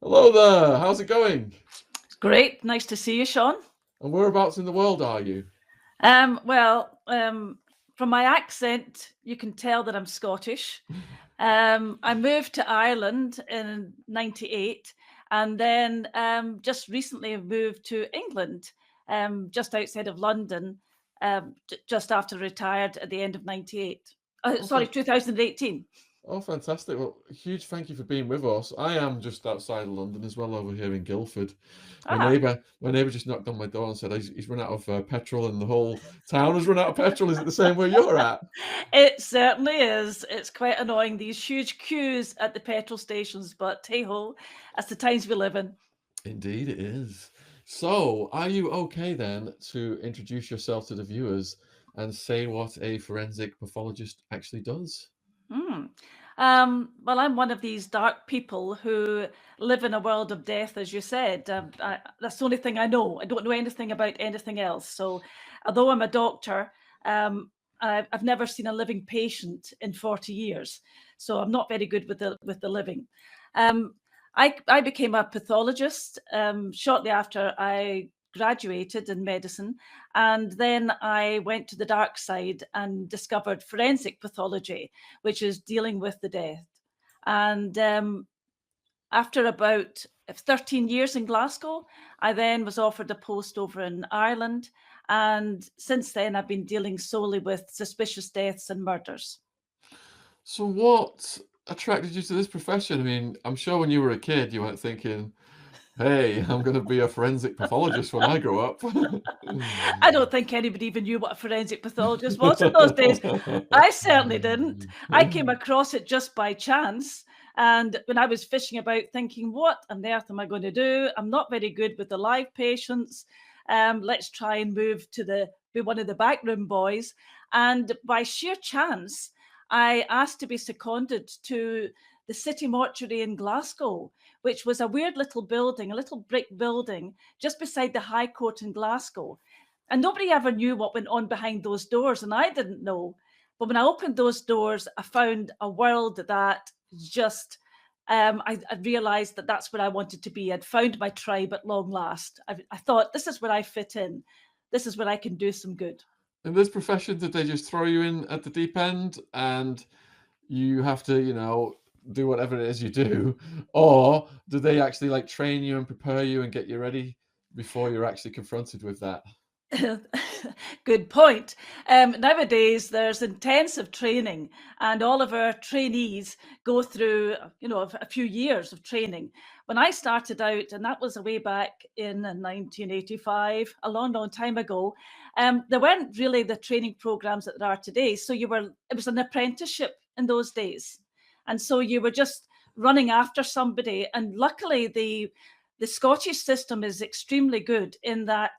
Hello there, how's it going? Great. Nice to see you, Sean. And whereabouts in the world are you? Well, from my accent, you can tell that I'm Scottish. I moved to Ireland in '98, and then just recently moved to England, just outside of London, just after retired at the end of '98. Oh, Sorry, 2018. fantastic. Well, a huge thank you for being with us. I am just outside of London as well, over here in Guildford. Ah, My neighbour just knocked on my door and said he's run out of petrol and the whole town has run out of petrol. Is it the same where you're at? it certainly is. It's quite annoying, these huge queues at the petrol stations, but hey ho, that's the times we live in. Indeed, it is. So, are you okay then to introduce yourself to the viewers and say what a forensic pathologist actually does? Hmm. Well, I'm one of these dark people who live in a world of death, as you said. That's the only thing I know. I don't know anything about anything else. So, although I'm a doctor, I've never seen a living patient in 40 years. So, I'm not very good with the living. Um, I became a pathologist shortly after I graduated in medicine, and then I went to the dark side and discovered forensic pathology, which is dealing with the death. And after about 13 years in Glasgow, I then was offered a post over in Ireland. And since then, I've been dealing solely with suspicious deaths and murders. So, what attracted you to this profession? I mean, I'm sure when you were a kid, you weren't thinking, hey, I'm going to be a forensic pathologist when I grow up. I don't think anybody even knew what a forensic pathologist was in those days. I certainly didn't. I came across it just by chance. And when I was fishing about, thinking, what on earth am I going to do? I'm not very good with the live patients. Let's try and move to be one of the backroom boys. And by sheer chance, I asked to be seconded to the City Mortuary in Glasgow, which was a weird little building, a little brick building just beside the High Court in Glasgow. And nobody ever knew what went on behind those doors, and I didn't know. But when I opened those doors, I found a world that just, I realized that that's where I wanted to be. I'd found my tribe at long last. I thought, this is where I fit in. This is where I can do some good. In this profession, did they just throw you in at the deep end and you have to, do whatever it is you do? Or do they actually like train you and prepare you and get you ready before you're actually confronted with that? Good point. Nowadays, there's intensive training, and all of our trainees go through, a few years of training. When I started out, and that was way back in 1985, a long, long time ago, there weren't really the training programs that there are today. So it was an apprenticeship in those days, and so you were just running after somebody. And luckily, the Scottish system is extremely good in that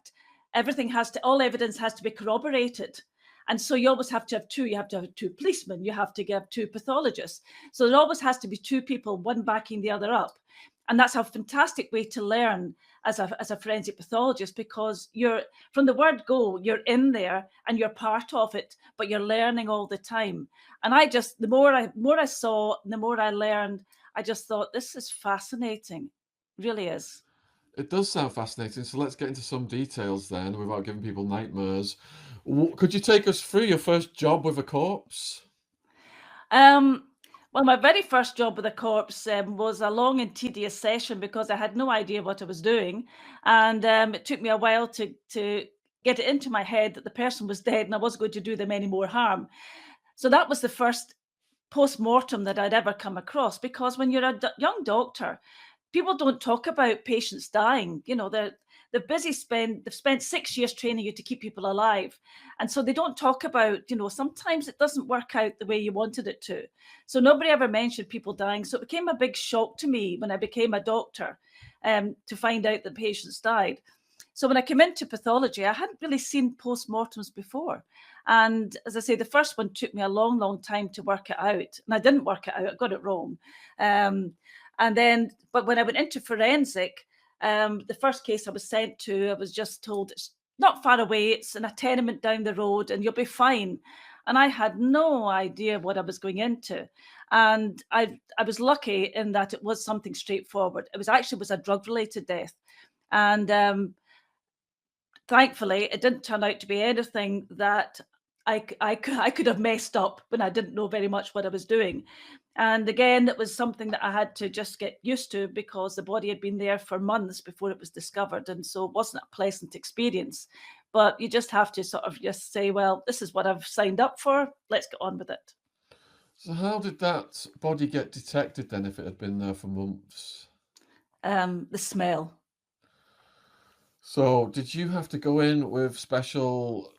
all evidence has to be corroborated. And so you always have to have two. You have to have two policemen. You have to have two pathologists. So there always has to be two people, one backing the other up. And that's a fantastic way to learn as a forensic pathologist, because you're, from the word go, you're in there and you're part of it, but you're learning all the time. And the more I saw, the more I learned, I just thought, this is fascinating. It really is. It does sound fascinating. So let's get into some details then without giving people nightmares. Could you take us through your first job with a corpse? Um, well, my very first job with a corpse was a long and tedious session because I had no idea what I was doing, and it took me a while to get it into my head that the person was dead and I wasn't going to do them any more harm. So that was the first post mortem that I'd ever come across. Because when you're a young doctor, people don't talk about patients dying. They've spent 6 years training you to keep people alive, and so they don't talk about, sometimes it doesn't work out the way you wanted it to. So nobody ever mentioned people dying. So it became a big shock to me when I became a doctor, to find out that patients died. So when I came into pathology, I hadn't really seen post-mortems before. And as I say, the first one took me a long, long time to work it out. And I didn't work it out, I got it wrong. But when I went into forensic, the first case I was sent to, I was just told, it's not far away, it's in a tenement down the road and you'll be fine. and I had no idea what I was going into. And I was lucky in that it was something straightforward. It was a drug related death, and thankfully it didn't turn out to be anything that I could have messed up when I didn't know very much what I was doing. And again, it was something that I had to just get used to because the body had been there for months before it was discovered. And so it wasn't a pleasant experience. But you just have to sort of just say, well, this is what I've signed up for. Let's get on with it. So how did that body get detected then if it had been there for months? The smell. So did you have to go in with special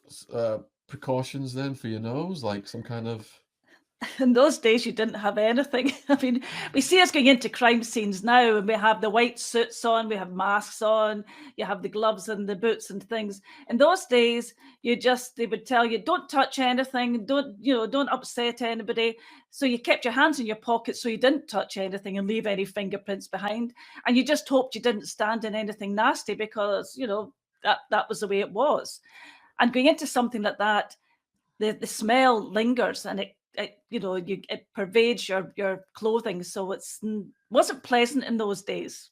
precautions then for your nose, like some kind of... In those days, you didn't have anything. I mean, we see us going into crime scenes now, and we have the white suits on, we have masks on, you have the gloves and the boots and things. In those days, they would tell you, don't touch anything, don't upset anybody. So you kept your hands in your pockets so you didn't touch anything and leave any fingerprints behind. And you just hoped you didn't stand in anything nasty because, that was the way it was. And going into something like that, the smell lingers, and it pervades your clothing, so wasn't pleasant in those days.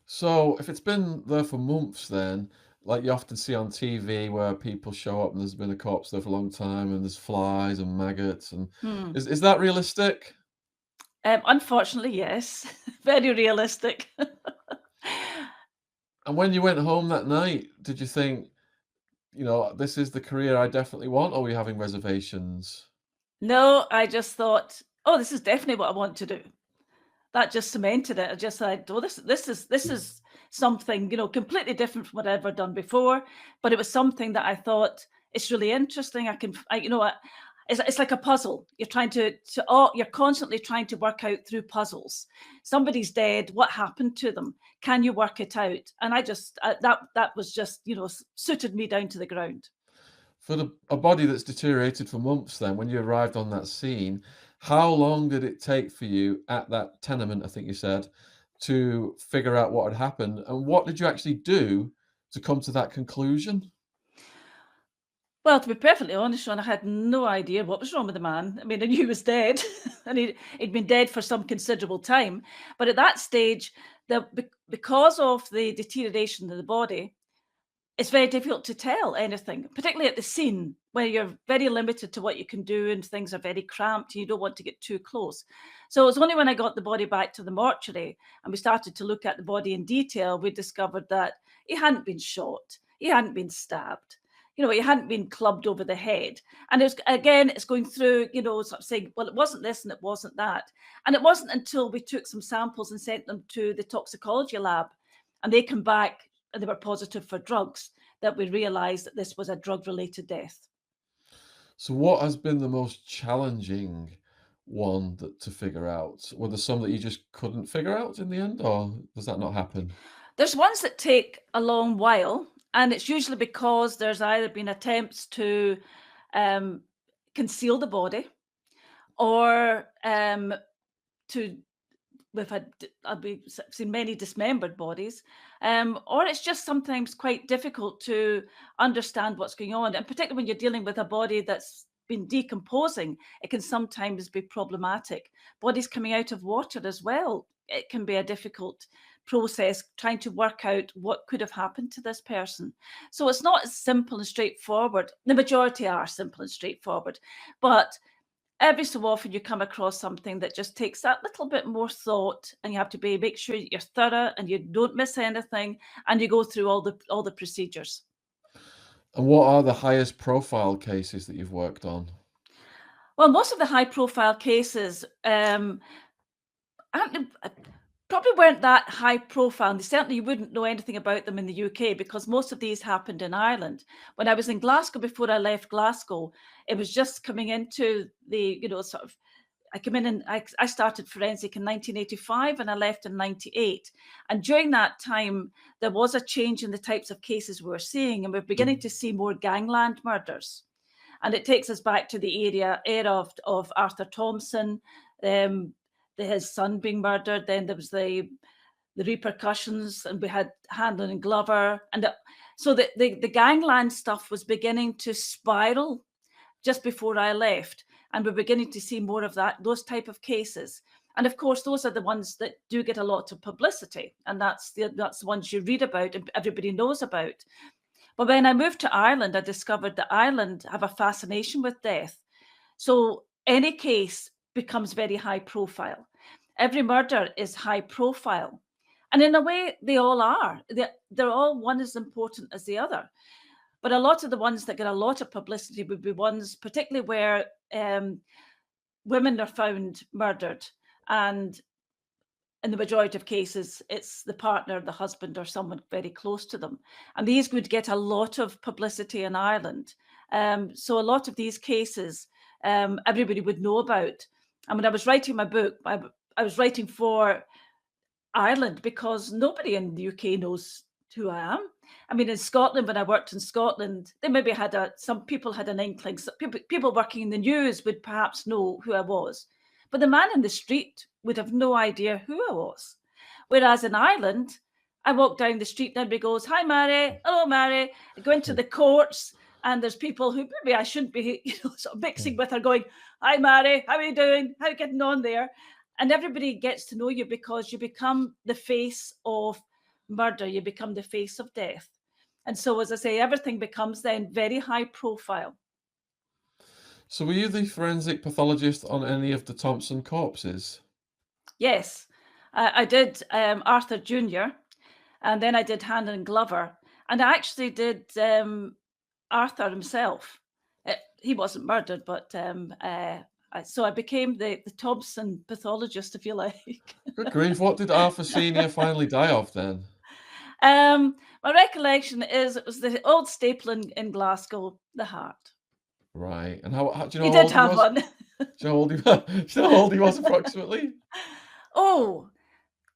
So if it's been there for months then, like you often see on TV where people show up and there's been a corpse there for a long time and there's flies and maggots and Hmm. is that realistic? Unfortunately, yes. Very realistic. And when you went home that night, did you think, this is the career I definitely want, or were you having reservations? No, I just thought, oh, this is definitely what I want to do. That just cemented it. I just said, oh, this is something, completely different from what I'd ever done before. But it was something that I thought it's really interesting. It's like a puzzle. You're constantly trying to work out through puzzles. Somebody's dead. What happened to them? Can you work it out? And that was just, suited me down to the ground. For a body that's deteriorated for months then, when you arrived on that scene, how long did it take for you at that tenement, I think you said, to figure out what had happened? And what did you actually do to come to that conclusion? Well, to be perfectly honest, Sean, I had no idea what was wrong with the man. I mean, I knew he was dead, and he'd been dead for some considerable time. But at that stage, because of the deterioration of the body, it's very difficult to tell anything, particularly at the scene where you're very limited to what you can do and things are very cramped and you don't want to get too close. So it was only when I got the body back to the mortuary and we started to look at the body in detail, we discovered that he hadn't been shot, he hadn't been stabbed. He hadn't been clubbed over the head. And it's going through, sort of saying, well, it wasn't this and it wasn't that. And it wasn't until we took some samples and sent them to the toxicology lab and they come back and they were positive for drugs, that we realized that this was a drug-related death. So what has been the most challenging one to figure out? Were there some that you just couldn't figure out in the end, or does that not happen? There's ones that take a long while, and it's usually because there's either been attempts to um, conceal the body or to we've seen many dismembered bodies, or it's just sometimes quite difficult to understand what's going on. And particularly when you're dealing with a body that's been decomposing, it can sometimes be problematic. Bodies coming out of water as well, it can be a difficult process trying to work out what could have happened to this person. So it's not as simple and straightforward. The majority are simple and straightforward, but every so often you come across something that just takes that little bit more thought, and you have to make sure that you're thorough and you don't miss anything, and you go through all the procedures. And what are the highest profile cases that you've worked on? Well, most of the high profile cases probably weren't that high profile, and they certainly wouldn't know anything about them in the UK because most of these happened in Ireland. When I was in Glasgow, before I left Glasgow, it was just coming into the, sort of, I came in and I started forensic in 1985 and I left in 98. And during that time, there was a change in the types of cases we were seeing, and we're beginning to see more gangland murders. And it takes us back to the era of Arthur Thompson, his son being murdered. Then there was the repercussions, and we had Handlin and Glover. And so the gangland stuff was beginning to spiral just before I left, and we're beginning to see more of those type of cases. And of course, those are the ones that do get a lot of publicity, and that's the ones you read about and everybody knows about. But when I moved to Ireland, I discovered that Ireland have a fascination with death. So any case becomes very high profile. Every murder is high profile. And in a way, they all are. They're all one as important as the other. But a lot of the ones that get a lot of publicity would be ones, particularly where women are found murdered. And in the majority of cases, it's the partner, the husband, or someone very close to them. And these would get a lot of publicity in Ireland. So a lot of these cases, everybody would know about. And when I was writing my book, I was writing for Ireland because nobody in the UK knows who I am. I mean, in Scotland, when I worked in Scotland, they maybe had some people had an inkling. People working in the news would perhaps know who I was, but the man in the street would have no idea who I was. Whereas in Ireland, I walk down the street and everybody goes, "Hi, Mary. Hello, Mary." I go into the courts and there's people who maybe I shouldn't be, sort of mixing with, are going, "Hi, Mary. How are you doing? How are you getting on there?" And everybody gets to know you because you become the face of murder. You become the face of death. And so, as I say, everything becomes then very high profile. So were you the forensic pathologist on any of the Thompson corpses? Yes, I did Arthur Jr., and then I did Hand and Glover, and I actually did Arthur himself. He wasn't murdered, but so I became the Thompson pathologist, if you like. Good grief, what did Arthur Senior finally die of then? My recollection is it was the old staple in Glasgow, the heart. Right, and how do you He know how did old he have was? one. Do you know how old he was? Do you know how old he was approximately? Oh,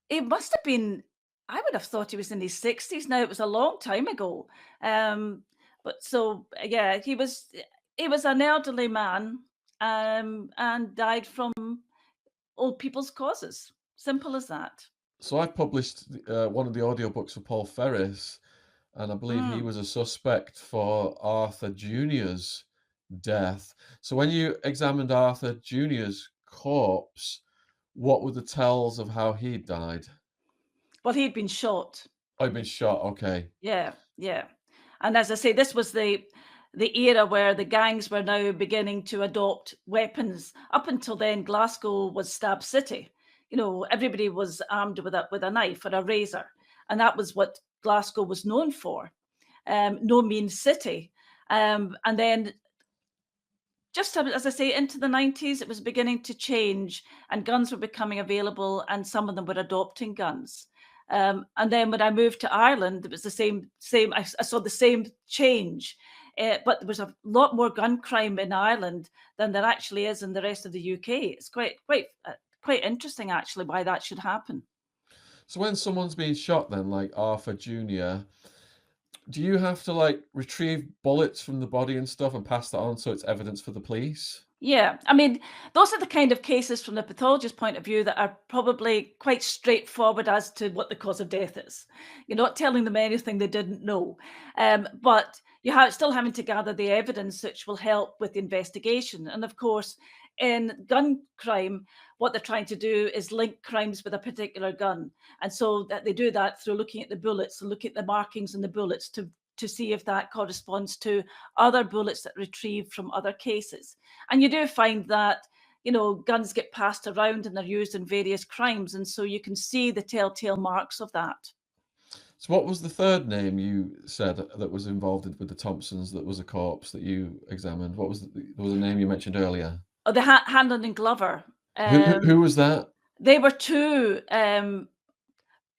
he must have been, I would have thought he was in his 60s now. It was a long time ago. But so yeah, he was an elderly man, and died from old people's causes. Simple as that. So I published one of the audiobooks for Paul Ferris, and I believe he Mm. was a suspect for Arthur Jr.'s death. So when you examined Arthur Jr.'s corpse, what were the tells of how he died? Well, he'd been shot. Oh, he'd been shot. Okay. Yeah, yeah. And as I say, this was the era where the gangs were now beginning to adopt weapons. Up until then, Glasgow was Stab City. Everybody was armed with a knife or a razor, and that was what Glasgow was known for. No mean city. And then, just as I say, into the 90s, it was beginning to change, and guns were becoming available, and some of them were adopting guns. And then when I moved to Ireland, it was the same. I saw the same change, but there was a lot more gun crime in Ireland than there actually is in the rest of the UK. It's quite interesting, actually, why that should happen. So when someone's been shot, then like Arthur Jr., do you have to like retrieve bullets from the body and stuff and pass that on so it's evidence for the police? Yeah, I mean, those are the kind of cases from the pathologist point of view that are probably quite straightforward as to what the cause of death is. You're not telling them anything they didn't know, but still having to gather the evidence which will help with the investigation. And of course, in gun crime, what they're trying to do is link crimes with a particular gun, and so that they do that through looking at the bullets and looking at the markings in the bullets to see if that corresponds to other bullets that retrieved from other cases. And you do find that, guns get passed around and they're used in various crimes. And so you can see the telltale marks of that. So what was the third name you said that was involved with the Thompsons that was a corpse that you examined? What was there was a name you mentioned earlier? Oh, the Hanlon and Glover. Who was that? They were two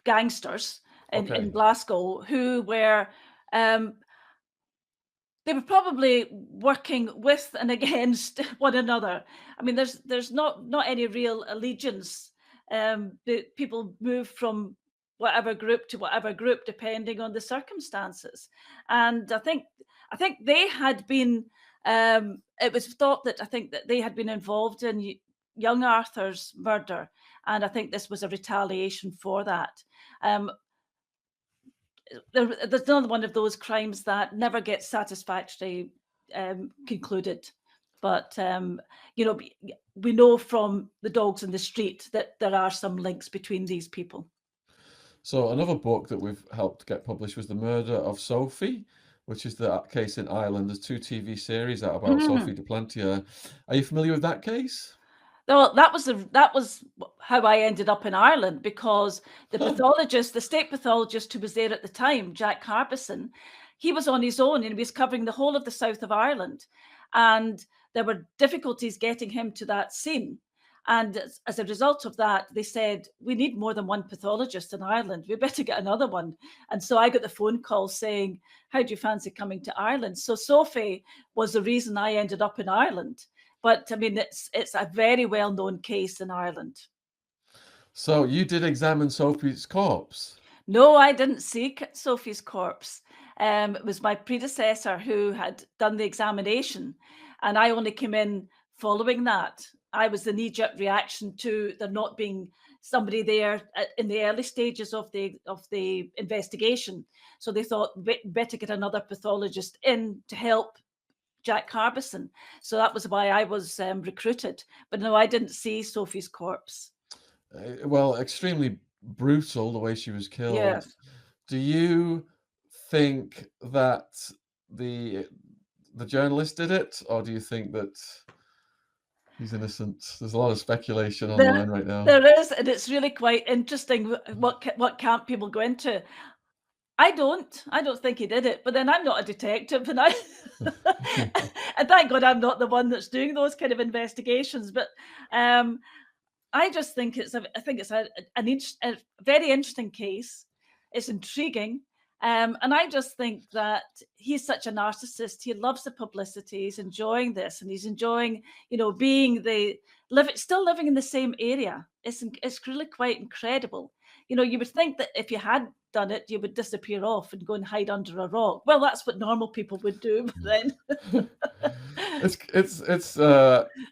gangsters in Okay. Glasgow who were um, they were probably working with and against one another. I mean, there's not any real allegiance. The people move from whatever group to whatever group depending on the circumstances. And I think they had been. It was thought that I think that they had been involved in young Arthur's murder, and I think this was a retaliation for that. Um, there's another one of those crimes that never gets satisfactorily concluded. But we know from the dogs in the street that there are some links between these people. So another book that we've helped get published was The Murder of Sophie, which is the case in Ireland. There's 2 TV series out about Sophie de Plentier. Are you familiar with that case? Well, that was how I ended up in Ireland, because the state pathologist who was there at the time, Jack Harbison, he was on his own and he was covering the whole of the south of Ireland, and there were difficulties getting him to that scene. And as a result of that, they said, we need more than one pathologist in Ireland. We better get another one. And so I got the phone call saying, how do you fancy coming to Ireland? So Sophie was the reason I ended up in Ireland. But I mean, it's a very well-known case in Ireland. So you did examine Sophie's corpse? No, I didn't see Sophie's corpse. It was my predecessor who had done the examination, and I only came in following that. I was the knee-jerk reaction to there not being somebody there in the early stages of the investigation. So they thought better get another pathologist in to help Jack Harbison. So that was why I was recruited. But no, I didn't see Sophie's corpse. Well, extremely brutal the way she was killed. Yes. Do you think that the journalist did it, or do you think that he's innocent? There's a lot of speculation online right now. There is, and it's really quite interesting what camp people go into. I don't think he did it, but then I'm not a detective, and and thank God I'm not the one that's doing those kind of investigations. But I just think it's a very interesting case. It's intriguing. And I just think that he's such a narcissist. He loves the publicity. He's enjoying this, and he's enjoying, being still living in the same area. It's really quite incredible. You would think that if you had done it, you would disappear off and go and hide under a rock. Well, that's what normal people would do. But then, It's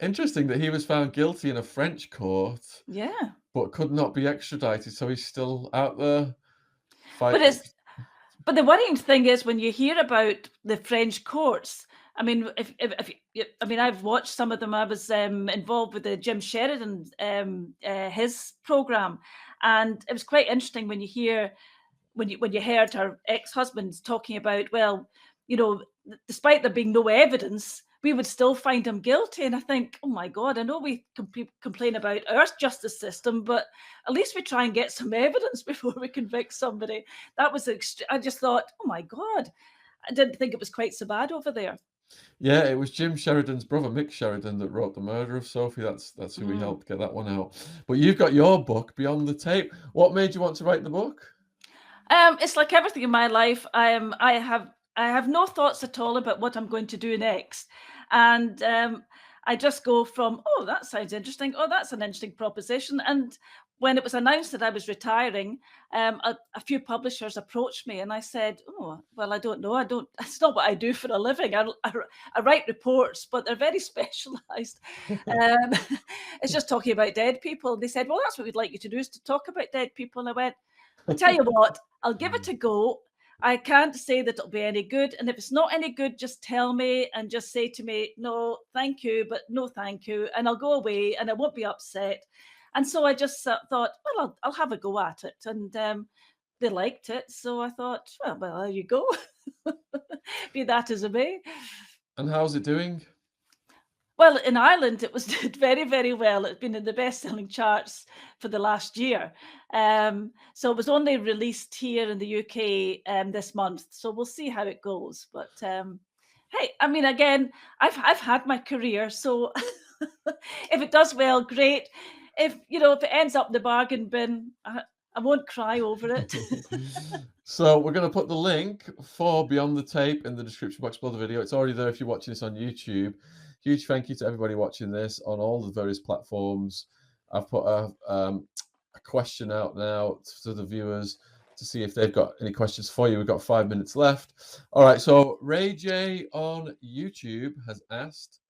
interesting that he was found guilty in a French court, yeah. but could not be extradited, so he's still out there But fighting. But the worrying thing is when you hear about the French courts. I mean, I've watched some of them. I was involved with the Jim Sheridan his program, and it was quite interesting when you heard her ex-husband talking about, well, despite there being no evidence, we would still find him guilty. And I think, oh my God, I know we complain about our justice system, but at least we try and get some evidence before we convict somebody. That was I just thought, oh my God, I didn't think it was quite so bad over there. Yeah, it was Jim Sheridan's brother, Mick Sheridan, that wrote The Murder of Sophie. That's who we helped get that one out. But you've got your book, Beyond the Tape. What made you want to write the book? It's like everything in my life. I have no thoughts at all about what I'm going to do next, and I just go from, oh, that sounds interesting. Oh, that's an interesting proposition. And when it was announced that I was retiring, a few publishers approached me, and I said, oh, well, I don't know. I don't. It's not what I do for a living. I write reports, but they're very specialised. It's just talking about dead people. They said, well, that's what we'd like you to do, is to talk about dead people. And I went, I tell you what, I'll give it a go. I can't say that it'll be any good. And if it's not any good, just tell me and just say to me, no, thank you, but no, thank you. And I'll go away and I won't be upset. And so I just thought, well, I'll have a go at it. And they liked it. So I thought, well, there you go. Be that as it may. And how's it doing? Well, in Ireland, it was did very, very well. It's been in the best-selling charts for the last year. So it was only released here in the UK this month. So we'll see how it goes. But hey, I mean, again, I've had my career. So if it does well, great. If it ends up in the bargain bin, I won't cry over it. So we're going to put the link for Beyond the Tape in the description box below the video. It's already there if you're watching this on YouTube. Huge thank you to everybody watching this on all the various platforms. I've put a question out now to the viewers to see if they've got any questions for you. We've got 5 minutes left. All right, so Ray J on YouTube has asked,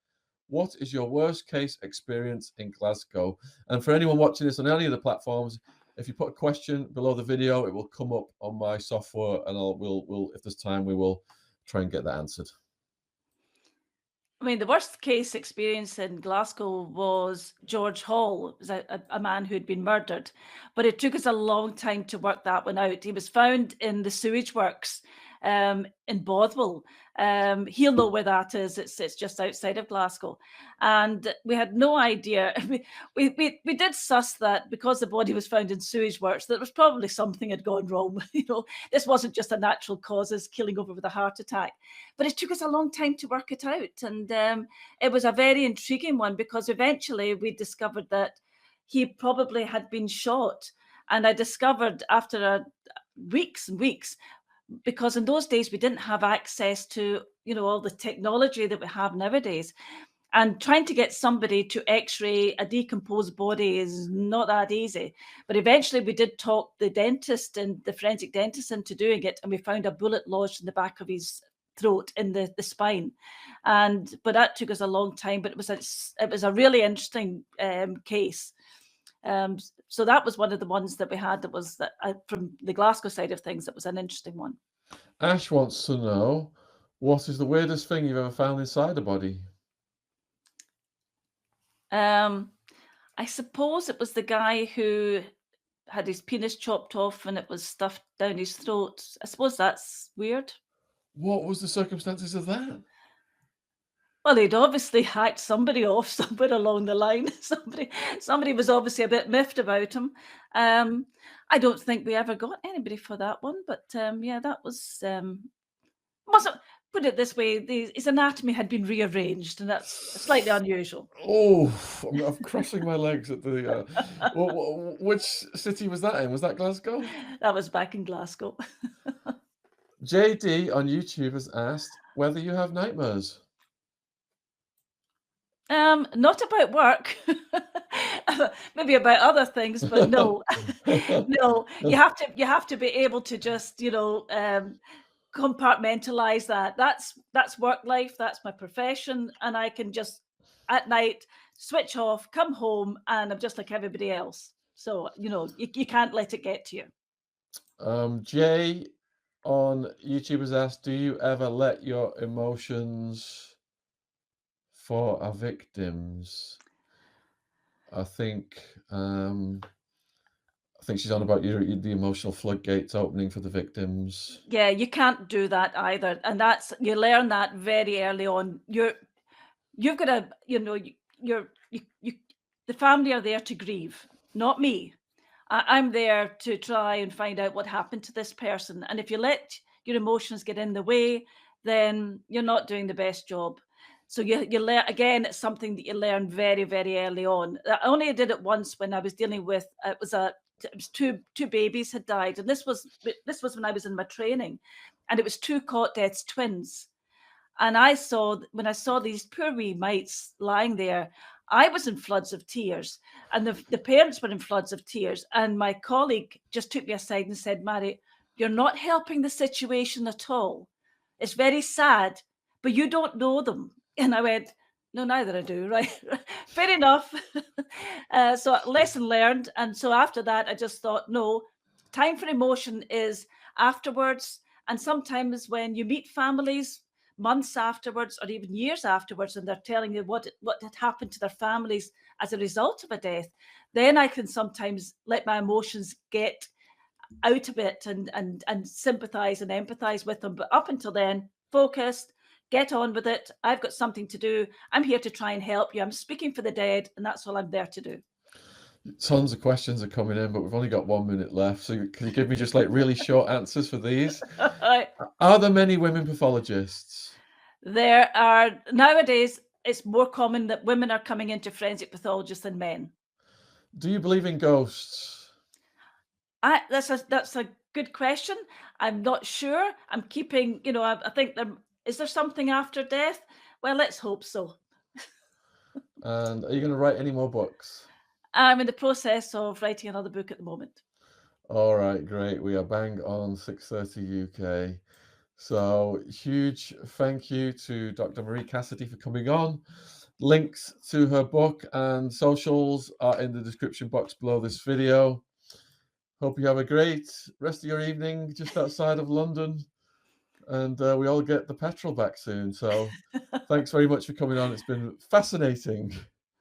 what is your worst case experience in Glasgow? And for anyone watching this on any of the platforms, if you put a question below the video, it will come up on my software, and we'll if there's time, we will try and get that answered. I mean, the worst case experience in Glasgow was George Hall. It was a man who had been murdered, but it took us a long time to work that one out. He was found in the sewage works in Bothwell. He'll know where that is. It's just outside of Glasgow, and we had no idea. We did suss that because the body was found in sewage works, that was probably something had gone wrong. This wasn't just a natural causes killing over with a heart attack. But it took us a long time to work it out. And it was a very intriguing one because eventually we discovered that he probably had been shot. And I discovered after weeks and weeks, because in those days we didn't have access to, all the technology that we have nowadays. And trying to get somebody to x-ray a decomposed body is not that easy. But eventually we did talk the dentist and the forensic dentist into doing it. And we found a bullet lodged in the back of his throat in the spine. But that took us a long time, but it was a really interesting case. So that was one of the ones that we had that was from the Glasgow side of things, that was an interesting one. Ash wants to know, what is the weirdest thing you've ever found inside a body? I suppose it was the guy who had his penis chopped off and it was stuffed down his throat. I suppose that's weird. What was the circumstances of that? Well, they'd obviously hacked somebody off somewhere along the line. Somebody was obviously a bit miffed about him. I don't think we ever got anybody for that one, but yeah, that was wasn't. Put it this way, his anatomy had been rearranged, and that's slightly unusual. Oh, I'm crossing my legs at the. Which city was that in? Was that Glasgow? That was back in Glasgow. JD on YouTube has asked whether you have nightmares. Not about work, maybe about other things, but no, no. You have to be able to just compartmentalize that. That's work life. That's my profession, and I can just at night switch off, come home, and I'm just like everybody else. So you can't let it get to you. Jay on YouTube has asked, do you ever let your emotions for our victims? I think she's on about the emotional floodgates opening for the victims. Yeah, you can't do that either, and you learn that very early on. You've got to, the family are there to grieve, not me. I'm there to try and find out what happened to this person, and if you let your emotions get in the way, then you're not doing the best job. So you learn, again, it's something that you learn very, very early on. I only did it once when I was dealing with it was two babies had died, and this was when I was in my training, and it was two cot deaths, twins. And when I saw these poor wee mites lying there, I was in floods of tears, and the parents were in floods of tears. And my colleague just took me aside and said, Mary, you're not helping the situation at all. It's very sad, but you don't know them. And I went, no, neither I do, right? Fair enough. So lesson learned. And so after that, I just thought, no, time for emotion is afterwards. And sometimes when you meet families months afterwards or even years afterwards, and they're telling you what had happened to their families as a result of a death, then I can sometimes let my emotions get out of it and sympathize and empathize with them. But up until then, focused, get on with it. I've got something to do. I'm here to try and help you. I'm speaking for the dead, and that's all I'm there to do. Tons of questions are coming in, but we've only got 1 minute left. So can you give me just like really short answers for these? Are there many women pathologists? There are. Nowadays, it's more common that women are coming into forensic pathologists than men. Do you believe in ghosts? That's a good question. I'm not sure. I'm keeping, I think is there something after death? Well, let's hope so. And are you going to write any more books? I'm in the process of writing another book at the moment. All right, great. We are bang on 6:30 UK. So huge thank you to Dr. Marie Cassidy for coming on. Links to her book and socials are in the description box below this video. Hope you have a great rest of your evening just outside of London. and we all get the petrol back soon. So thanks very much for coming on. It's been fascinating.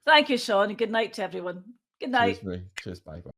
Thank you, Sean, and good night to everyone. Good night. Cheers, me. Cheers. Bye. Bye.